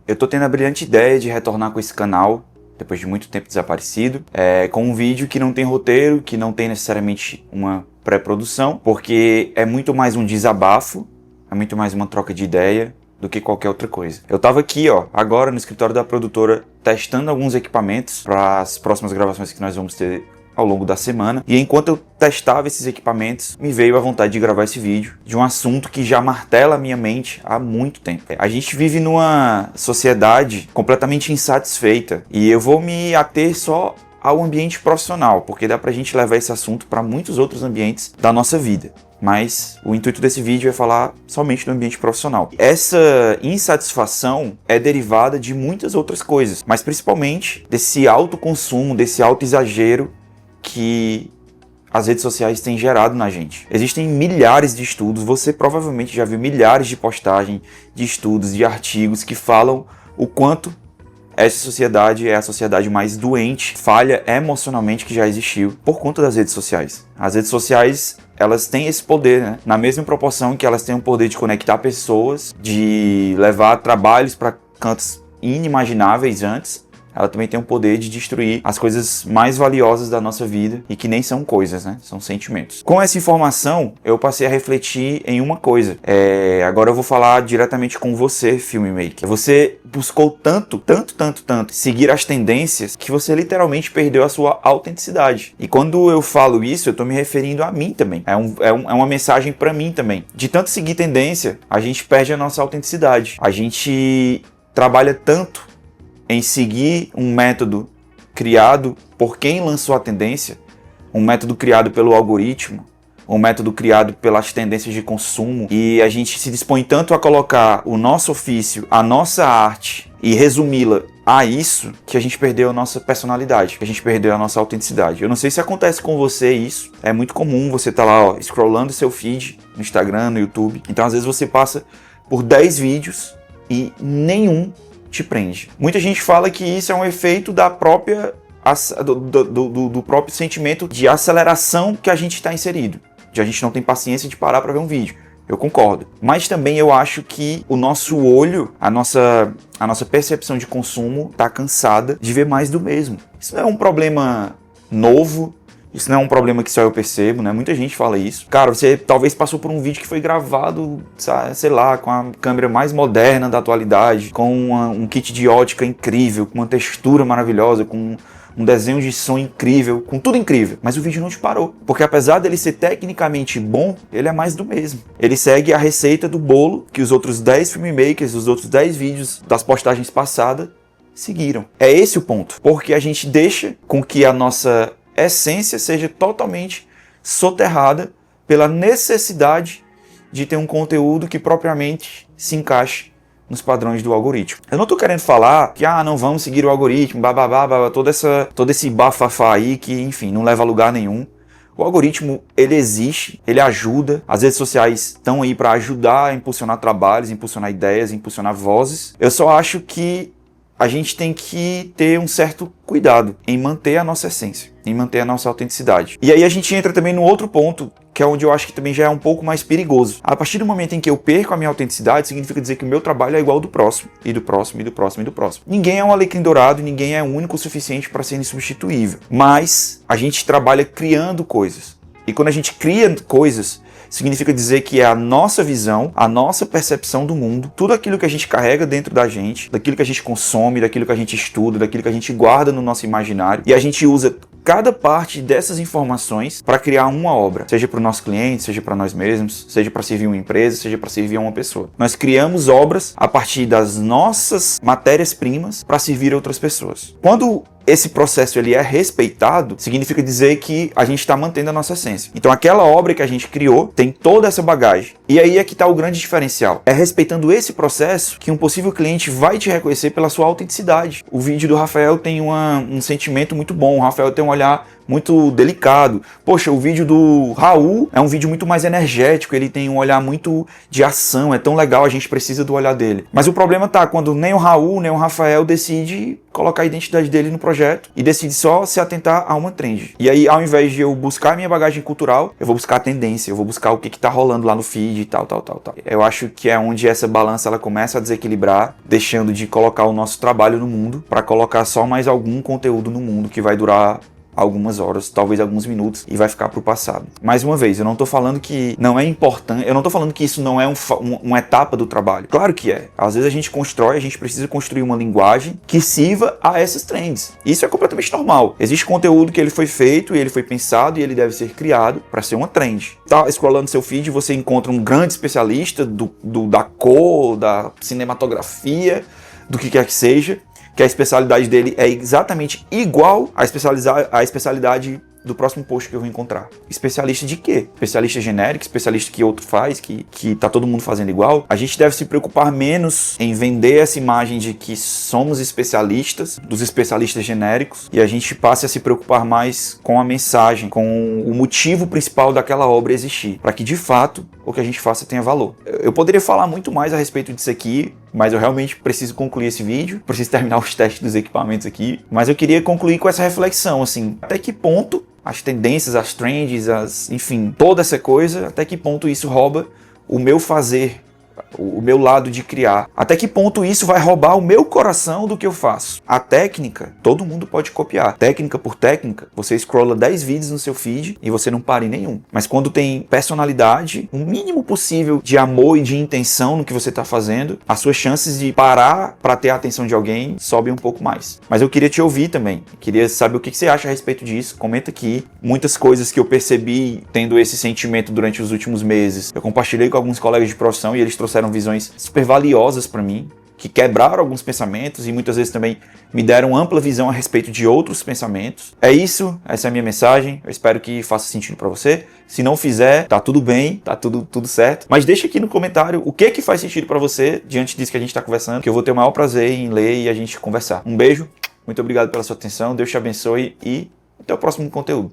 eu tô tendo a brilhante ideia de retornar com esse canal, depois de muito tempo desaparecido, com um vídeo que não tem roteiro, que não tem necessariamente uma pré-produção, porque é muito mais um desabafo, é muito mais uma troca de ideia do que qualquer outra coisa. Eu tava aqui, agora no escritório da produtora, testando alguns equipamentos para as próximas gravações que nós vamos ter ao longo da semana, e enquanto eu testava esses equipamentos, me veio a vontade de gravar esse vídeo de um assunto que já martela a minha mente há muito tempo. A gente vive numa sociedade completamente insatisfeita, e eu vou me ater só ao ambiente profissional, porque dá pra gente levar esse assunto para muitos outros ambientes da nossa vida. Mas o intuito desse vídeo é falar somente do ambiente profissional. Essa insatisfação é derivada de muitas outras coisas, mas principalmente desse autoconsumo, desse autoexagero que as redes sociais têm gerado na gente. Existem milhares de estudos, você provavelmente já viu milhares de postagens, de estudos, de artigos que falam o quanto essa sociedade é a sociedade mais doente, falha emocionalmente que já existiu por conta das redes sociais. As redes sociais, elas têm esse poder, né? Na mesma proporção que elas têm o poder de conectar pessoas, de levar trabalhos para cantos inimagináveis antes, ela também tem o poder de destruir as coisas mais valiosas da nossa vida e que nem são coisas, né? São sentimentos. Com essa informação, eu passei a refletir em uma coisa. Agora eu vou falar diretamente com você, filmmaker. Você buscou tanto seguir as tendências que você literalmente perdeu a sua autenticidade. E quando eu falo isso, eu tô me referindo a mim também. É uma mensagem para mim também. De tanto seguir tendência, a gente perde a nossa autenticidade. A gente trabalha tanto em seguir um método criado por quem lançou a tendência, um método criado pelo algoritmo, um método criado pelas tendências de consumo, e a gente se dispõe tanto a colocar o nosso ofício, a nossa arte e resumi-la a isso, que a gente perdeu a nossa personalidade, que a gente perdeu a nossa autenticidade. Eu não sei se acontece com você isso, é muito comum você estar lá scrollando seu feed no Instagram, no YouTube, então às vezes você passa por 10 vídeos e nenhum te prende. Muita gente fala que isso é um efeito da própria do próprio sentimento de aceleração que a gente está inserido, de a gente não tem paciência de parar para ver um vídeo. Eu concordo. Mas também eu acho que o nosso olho, a nossa percepção de consumo está cansada de ver mais do mesmo. Isso não é um problema novo. Isso não é um problema que só eu percebo, né? Muita gente fala isso. Cara, você talvez passou por um vídeo que foi gravado, sei lá, com a câmera mais moderna da atualidade, com um kit de ótica incrível, com uma textura maravilhosa, com um desenho de som incrível, com tudo incrível. Mas o vídeo não te parou. Porque apesar dele ser tecnicamente bom, ele é mais do mesmo. Ele segue a receita do bolo que os outros 10 filmmakers, os outros 10 vídeos das postagens passadas seguiram. É esse o ponto. Porque a gente deixa com que a nossa essência seja totalmente soterrada pela necessidade de ter um conteúdo que propriamente se encaixe nos padrões do algoritmo. Eu não tô querendo falar que não vamos seguir o algoritmo, todo esse bafafá aí que, enfim, não leva a lugar nenhum. O algoritmo, ele existe, ele ajuda, as redes sociais estão aí para ajudar a impulsionar trabalhos, impulsionar ideias, impulsionar vozes. Eu só acho que a gente tem que ter um certo cuidado em manter a nossa essência, em manter a nossa autenticidade. E aí a gente entra também no outro ponto, que é onde eu acho que também já é um pouco mais perigoso. A partir do momento em que eu perco a minha autenticidade, significa dizer que o meu trabalho é igual ao do próximo, e do próximo, e do próximo, e do próximo. Ninguém é um alecrim dourado, ninguém é único o suficiente para ser insubstituível. Mas a gente trabalha criando coisas. E quando a gente cria coisas, significa dizer que é a nossa visão, a nossa percepção do mundo, tudo aquilo que a gente carrega dentro da gente, daquilo que a gente consome, daquilo que a gente estuda, daquilo que a gente guarda no nosso imaginário, e a gente usa cada parte dessas informações para criar uma obra, seja para o nosso cliente, seja para nós mesmos, seja para servir uma empresa, seja para servir a uma pessoa. Nós criamos obras a partir das nossas matérias-primas para servir a outras pessoas. Quando esse processo ele é respeitado, significa dizer que a gente está mantendo a nossa essência. Então aquela obra que a gente criou tem toda essa bagagem. E aí é que está o grande diferencial. É respeitando esse processo que um possível cliente vai te reconhecer pela sua autenticidade. O vídeo do Rafael tem um sentimento muito bom. O Rafael tem um olhar muito delicado. Poxa, o vídeo do Raul é um vídeo muito mais energético, ele tem um olhar muito de ação, é tão legal, a gente precisa do olhar dele. Mas o problema tá quando nem o Raul, nem o Rafael decide colocar a identidade dele no projeto e decide só se atentar a uma trend. E aí, ao invés de eu buscar a minha bagagem cultural, eu vou buscar a tendência, eu vou buscar o que tá rolando lá no feed e tal. Eu acho que é onde essa balança ela começa a desequilibrar, deixando de colocar o nosso trabalho no mundo para colocar só mais algum conteúdo no mundo que vai durar algumas horas, talvez alguns minutos, e vai ficar pro passado. Mais uma vez, eu não tô falando que não é importante, eu não tô falando que isso não é uma etapa do trabalho. Claro que é. Às vezes a gente constrói, a gente precisa construir uma linguagem que sirva a essas trends. Isso é completamente normal. Existe conteúdo que ele foi feito, e ele foi pensado, e ele deve ser criado para ser uma trend. Tá scrollando seu feed, você encontra um grande especialista da cor, da cinematografia, do que quer que seja, que a especialidade dele é exatamente igual à especialidade do próximo post que eu vou encontrar. Especialista de quê? Especialista genérico, especialista que outro faz, que tá todo mundo fazendo igual. A gente deve se preocupar menos em vender essa imagem de que somos especialistas, dos especialistas genéricos, e a gente passe a se preocupar mais com a mensagem, com o motivo principal daquela obra existir, para que de fato o que a gente faça tenha valor. Eu poderia falar muito mais a respeito disso aqui, mas eu realmente preciso concluir esse vídeo, preciso terminar os testes dos equipamentos aqui, mas eu queria concluir com essa reflexão, assim, até que ponto as tendências, as trends, enfim, toda essa coisa, até que ponto isso rouba o meu fazer, o meu lado de criar. Até que ponto isso vai roubar o meu coração do que eu faço. A técnica, todo mundo pode copiar. Técnica por técnica, você scrolla 10 vídeos no seu feed e você não para em nenhum. Mas quando tem personalidade, o mínimo possível de amor e de intenção no que você está fazendo, as suas chances de parar para ter a atenção de alguém sobem um pouco mais. Mas eu queria te ouvir também. Queria saber o que você acha a respeito disso. Comenta aqui. Muitas coisas que eu percebi tendo esse sentimento durante os últimos meses. Eu compartilhei com alguns colegas de profissão e eles trouxeram visões super valiosas para mim, que quebraram alguns pensamentos e muitas vezes também me deram ampla visão a respeito de outros pensamentos. É isso, essa é a minha mensagem. Eu espero que faça sentido para você. Se não fizer, tá tudo bem, tá tudo certo. Mas deixa aqui no comentário o que faz sentido para você diante disso que a gente tá conversando, que eu vou ter o maior prazer em ler e a gente conversar. Um beijo, muito obrigado pela sua atenção, Deus te abençoe e até o próximo conteúdo.